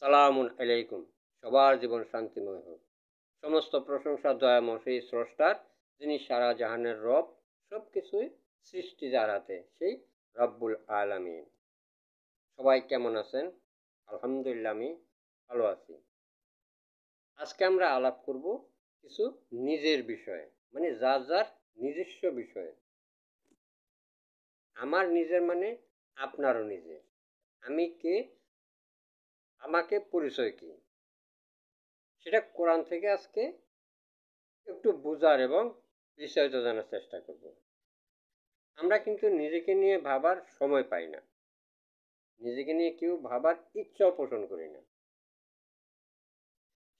সালামুন আলাইকুম। সবার জীবন শান্তিময় হোক। সমস্ত প্রশংসা দয়াময় সেই স্রষ্টার, যিনি সারা জাহানের রব, সব কিছুই সৃষ্টি যার হাতে, সেই রব্বুল আলামিন। সবাই কেমন আছেন? আলহামদুলিল্লাহ, আমি ভালো আছি। আজকে আমরা আলাপ করব কিছু নিজের বিষয়ে, মানে যার যার নিজস্ব বিষয়ে। আমার নিজের মানে আপনারও নিজের। আমি কে, আমাকে পরিচয় কি, সেটা কোরআন থেকে আজকে একটু বোঝার এবং বিস্তারিত জানার চেষ্টা করব। আমরা কিন্তু নিজেকে নিয়ে ভাবার সময় পাই না, নিজেকে নিয়ে কেউ ভাবার ইচ্ছাও পোষণ করি না।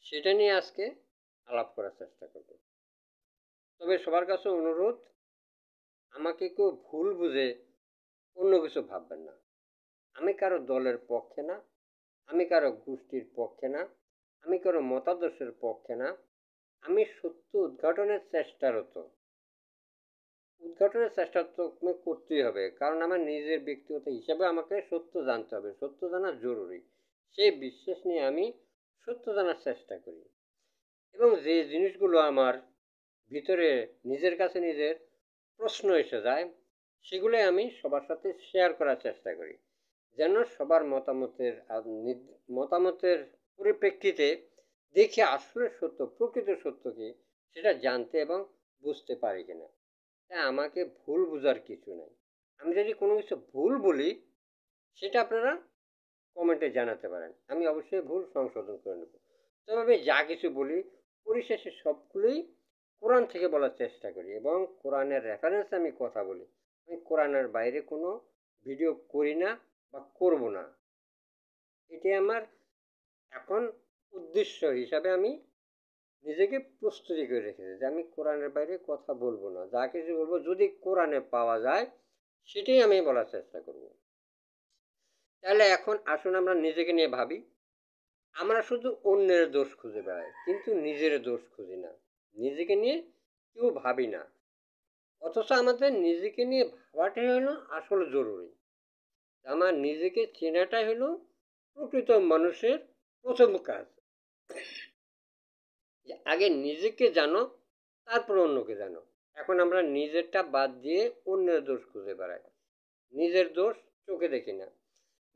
সেটা নিয়ে আজকে আলাপ করার চেষ্টা করব। তবে সবার কাছে অনুরোধ, আমাকে কেউ ভুল বুঝে অন্য কিছু ভাববেন না। আমি কারো দলের পক্ষে না, আমি কারো গোষ্ঠীর পক্ষে না, আমি কারো মতাদর্শের পক্ষে না। আমি সত্য উদ্ঘাটনের চেষ্টারত। উদ্ঘাটনের চেষ্টা তো করতেই হবে, কারণ আমার নিজের ব্যক্তিগত হিসাবে আমাকে সত্য জানতে হবে, সত্য জানা জরুরি। সেই বিশ্বাস নিয়ে আমি সত্য জানার চেষ্টা করি, এবং যে জিনিসগুলো আমার ভিতরে নিজের কাছে নিজের প্রশ্ন এসে যায়, সেগুলোই আমি সবার সাথে শেয়ার করার চেষ্টা করি, যেন সবার মতামতের পরিপ্রেক্ষিতে দেখে আসলে সত্য, প্রকৃত সত্য কি, সেটা জানতে এবং বুঝতে পারি কিনা। আমাকে ভুল বোঝার কিছু নেই। আমি যদি কোনো কিছু ভুল বলি, সেটা আপনারা কমেন্টে জানাতে পারেন, আমি অবশ্যই ভুল সংশোধন করে নেব। তবে আমি যা কিছু বলি, পরিশেষে সবগুলোই কোরআন থেকে বলার চেষ্টা করি, এবং কোরআনের রেফারেন্সে আমি কথা বলি। আমি কোরআনের বাইরে কোনো ভিডিও করি না বা করব না। এটাই আমার এখন উদ্দেশ্য হিসাবে আমি নিজেকে প্রস্তুতি করে রেখেছি, যে আমি কোরআনের বাইরে কথা বলবো না। যা কিছু বলবো যদি কোরআনে পাওয়া যায়, সেটাই আমি বলার চেষ্টা করব। তাহলে এখন আসুন আমরা নিজেকে নিয়ে ভাবি। আমরা শুধু অন্যের দোষ খুঁজে বেড়াই, কিন্তু নিজের দোষ খুঁজি না। নিজেকে নিয়ে কেউ ভাবি না, অথচ আমাদের নিজেকে নিয়ে ভাবাটাই হলো আসল জরুরি। আমার নিজেকে চেনাটাই হলো প্রকৃত মানুষের প্রথম কাজ। যে আগে নিজেকে জানো, তারপর অন্যকে জানো। এখন আমরা নিজেরটা বাদ দিয়ে অন্যের দোষ খুঁজে বেড়াই। নিজের দোষ চোখে দেখি না।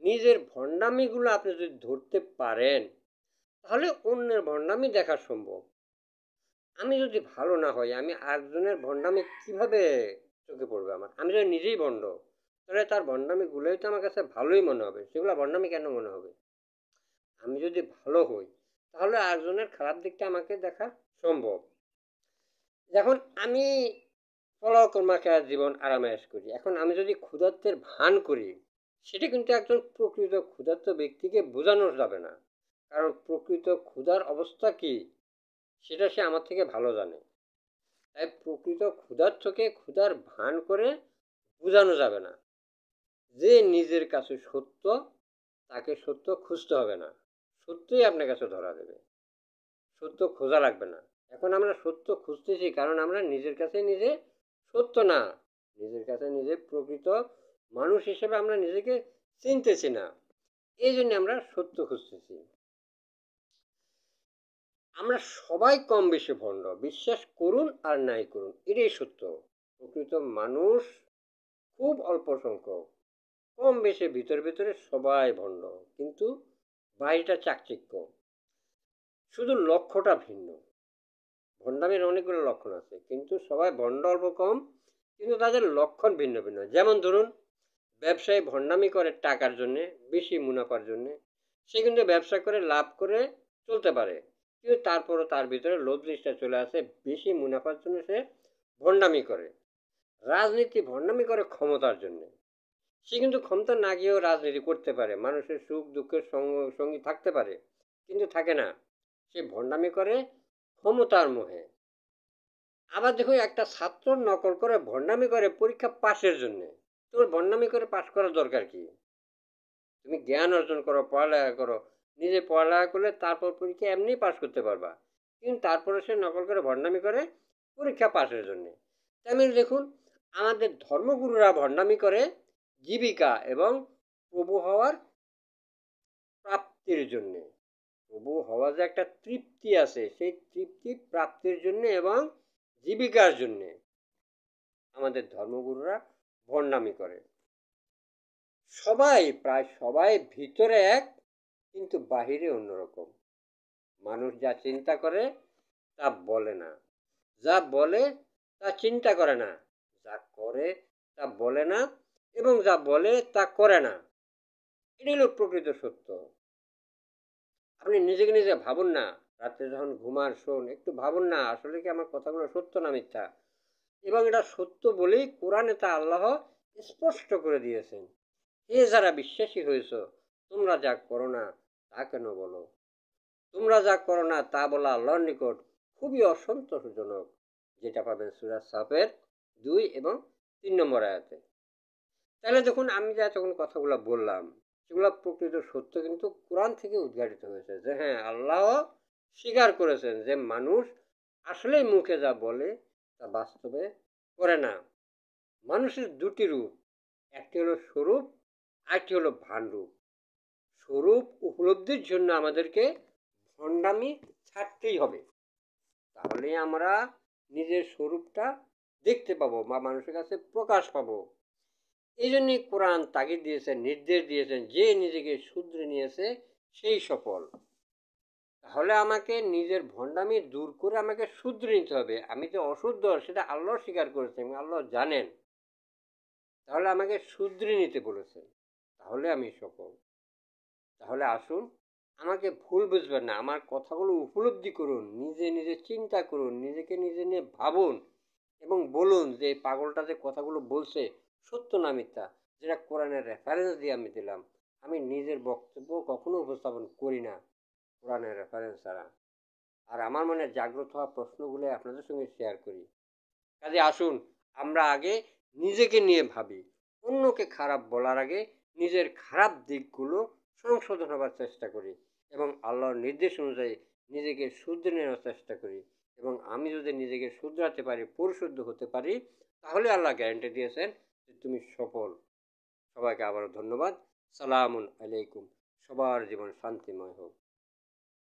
নিজের ভণ্ডামিগুলো আপনি যদি ধরতে পারেন, তাহলে অন্যের ভণ্ডামি দেখা সম্ভব। আমি যদি ভালো না হই, আমি আরেকজনের ভণ্ডামি কিভাবে চোখে পড়বে আমার? আমি যদি নিজেই ভণ্ড, তাহলে তার ভণ্ডামিগুলোই তো আমার কাছে ভালোই মনে হবে। সেগুলো ভণ্ডামি কেন মনে হবে? আমি যদি ভালো হই, তাহলে আরেকজনের খারাপ দিকটা আমাকে দেখা সম্ভব। যখন আমি ফলকর্মাকে জীবন আরামায়েশ করি, এখন আমি যদি ক্ষুধার্তের ভান করি, সেটা কিন্তু একজন প্রকৃত ক্ষুধার্ত ব্যক্তিকে বোঝানো যাবে না, কারণ প্রকৃত ক্ষুধার অবস্থা কি, সেটা সে আমার থেকে ভালো জানে। তাই প্রকৃত ক্ষুধার্তকে ক্ষুধার ভান করে বোঝানো যাবে না। যে নিজের কাছে সত্য, তাকে সত্য খুঁজতে হবে না, সত্যই আপনার কাছে ধরা দেবে। সত্য খোঁজা লাগবে না। এখন আমরা সত্য খুঁজতেছি, কারণ আমরা নিজের কাছে নিজে সত্য না, নিজের কাছে নিজে প্রকৃত মানুষ হিসেবে আমরা নিজেকে চিনতেছি না। এই জন্য আমরা সত্য খুঁজতেছি। আমরা সবাই কম বেশি ভণ্ড, বিশ্বাস করুন আর নাই করুন, এটাই সত্য। প্রকৃত মানুষ খুব অল্প সংখ্যক, কম বেশি ভিতরে ভিতরে সবাই ভণ্ড, কিন্তু বাইরেটা চাকচিক্য, শুধু লক্ষ্যটা ভিন্ন। ভণ্ডামির অনেকগুলো লক্ষণ আছে, কিন্তু সবাই ভণ্ড অল্প কম, কিন্তু তাদের লক্ষণ ভিন্ন ভিন্ন। যেমন ধরুন, ব্যবসায়ী ভণ্ডামি করে টাকার জন্যে, বেশি মুনাফার জন্যে। সে কিন্তু ব্যবসা করে লাভ করে চলতে পারে, কিন্তু তারপরও তার ভিতরে লোভ জিনিসটা চলে আসে, বেশি মুনাফার জন্য সে ভণ্ডামি করে। রাজনীতি ভণ্ডামি করে ক্ষমতার জন্যে। সে কিন্তু ক্ষমতা না গিয়েও রাজনীতি করতে পারে, মানুষের সুখ দুঃখের সঙ্গী থাকতে পারে, কিন্তু থাকে না। সে ভণ্ডামি করে ক্ষমতার মোহে। আবার দেখো, একটা ছাত্র নকল করে ভণ্ডামি করে পরীক্ষা পাশের জন্য। তোর ভণ্ডামি করে পাশ করার দরকার কি? তুমি জ্ঞান অর্জন করো, পড়ালেখা করো। নিজে পড়ালেখা করলে তারপর পরীক্ষা এমনি পাশ করতে পারবা, কিন্তু তারপরে সে নকল করে ভণ্ডামি করে পরীক্ষা পাশের জন্য। তেমনি দেখুন, আমাদের ধর্মগুরুরা ভণ্ডামি করে জীবিকা এবং প্রভু হওয়ার প্রাপ্তির জন্যে। প্রভু হওয়া যে একটা তৃপ্তি আছে, সেই তৃপ্তি প্রাপ্তির জন্য এবং জীবিকার জন্যে আমাদের ধর্মগুরুরা ভণ্ডামি করে। সবাই, প্রায় সবাই ভিতরে এক, কিন্তু বাহিরে অন্যরকম। মানুষ যা চিন্তা করে তা বলে না, যা বলে তা চিন্তা করে না, যা করে তা বলে না, এবং যা বলে তা করে না। এটাই হলো প্রকৃত সত্য। আপনি নিজেকে নিজে ভাবুন না, রাত্রে যখন ঘুমান শোন, একটু ভাবুন না আসলে কি আমার কথাগুলো সত্য না মিথ্যা। এবং এটা সত্য বলেই কোরআনে তা আল্লাহ স্পষ্ট করে দিয়েছেন। হে যারা বিশ্বাসী হয়েছ, তোমরা যা করো না তা কেন বলো? তোমরা যা করো না তা বলা আল্লাহর নিকট খুবই অসন্তোষজনক, যেটা পাবেন সূরা সাফের 2 এবং 3 নম্বর আয়াতে। তাহলে দেখুন, আমি যা তখন কথাগুলো বললাম, সেগুলো প্রকৃত সত্য কিন্তু কোরআন থেকে উদ্ঘাটিত হয়েছে। যে হ্যাঁ, আল্লাহ স্বীকার করেছেন যে মানুষ আসলেই মুখে যা বলে তা বাস্তবে করে না। মানুষের দুটি রূপ, একটি হলো স্বরূপ, আরেকটি হলো ভানরূপ। স্বরূপ উপলব্ধির জন্য আমাদেরকে ভণ্ডামি ছাড়তেই হবে, তাহলে আমরা নিজের স্বরূপটা দেখতে পাবো বা মানুষের কাছে প্রকাশ পাবো। এই জন্যই কোরআন তাগিদ দিয়েছেন, নির্দেশ দিয়েছেন, যে নিজেকে শুধরে নিয়েছে সেই সফল। তাহলে আমাকে নিজের ভণ্ডামি দূর করে আমাকে শুধরে নিতে হবে। আমি যে অশুদ্ধ সেটা আল্লাহ স্বীকার করেছেন এবং আল্লাহ জানেন, তাহলে আমাকে শুধরে নিতে বলেছেন, তাহলে আমি সফল। তাহলে আসুন, আমাকে ভুল বুঝবেন না, আমার কথাগুলো উপলব্ধি করুন, নিজে নিজে চিন্তা করুন, নিজেকে নিজে নিয়ে ভাবুন এবং বলুন যে এই পাগলটা যে কথাগুলো বলছে সত্য না মিথ্যা। যেটা কোরআনের রেফারেন্স দিয়ে আমি দিলাম, আমি নিজের বক্তব্য কখনো উপস্থাপন করি না কোরআনের রেফারেন্স ছাড়া। আর আমার মনে জাগ্রত হওয়া প্রশ্নগুলো আপনাদের সঙ্গে শেয়ার করি। কাজে আসুন, আমরা আগে নিজেকে নিয়ে ভাবি, অন্যকে খারাপ বলার আগে নিজের খারাপ দিকগুলো সংশোধন হবার চেষ্টা করি এবং আল্লাহর নির্দেশ অনুযায়ী নিজেকে শুধরে নেওয়ার চেষ্টা করি। এবং আমি যদি নিজেকে শুধরাতে পারি, পরিশুদ্ধ হতে পারি, তাহলে আল্লাহ গ্যারান্টি দিয়েছেন যে তুমি সফল। সবাইকে আবারও ধন্যবাদ। সালামুন আলাইকুম। সবার জীবন শান্তিময় হোক।